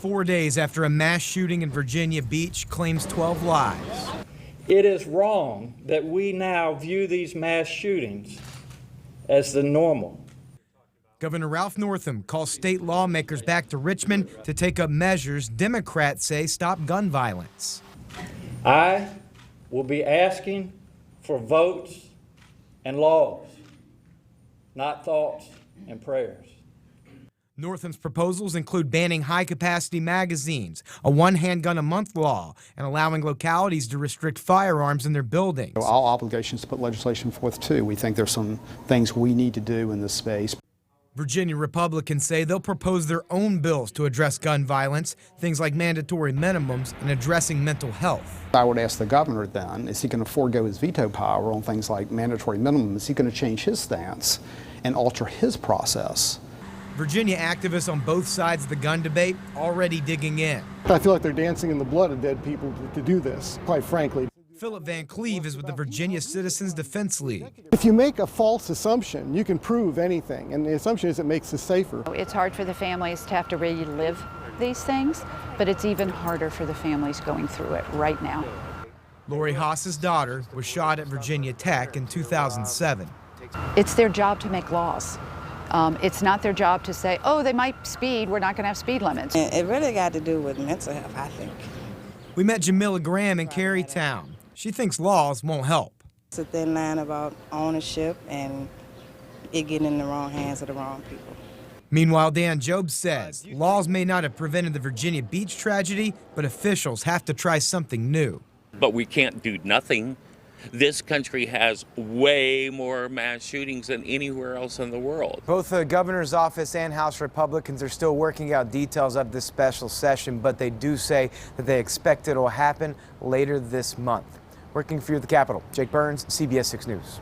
4 days after a mass shooting in Virginia Beach claims 12 lives. It is wrong that we now view these mass shootings as the normal. Governor Ralph Northam calls state lawmakers back to Richmond to take up measures Democrats say stop gun violence. I will be asking for votes and laws, not thoughts and prayers. Northam's proposals include banning high-capacity magazines, a one-handgun-a-month law, and allowing localities to restrict firearms in their buildings. All obligations to put legislation forth, too. We think there's some things we need to do in this space. Virginia Republicans say they'll propose their own bills to address gun violence, things like mandatory minimums and addressing mental health. I would ask the governor then, is he going to forego his veto power on things like mandatory minimums? Is he going to change his stance and alter his process? Virginia activists on both sides of the gun debate already digging in. I feel like they're dancing in the blood of dead people to do this, quite frankly. Philip Van Cleve is with the Virginia Citizens Defense League. If you make a false assumption, you can prove anything, and the assumption is it makes us safer. It's hard for the families to have to relive these things, but it's even harder for the families going through it right now. Lori Haas's daughter was shot at Virginia Tech in 2007. It's their job to make laws. It's not their job to say, oh, they might speed, we're not going to have speed limits. It really got to do with mental health, I think. We met Jamila Graham in Carytown. She thinks laws won't help. It's a thin line about ownership and it getting in the wrong hands of the wrong people. Meanwhile, Dan Job says laws may not have prevented the Virginia Beach tragedy, but officials have to try something new. But we can't do nothing. This country has way more mass shootings than anywhere else in the world. Both the governor's office and House Republicans are still working out details of this special session, but they do say that they expect it will happen later this month. Working for you at the Capitol, Jake Burns, CBS 6 News.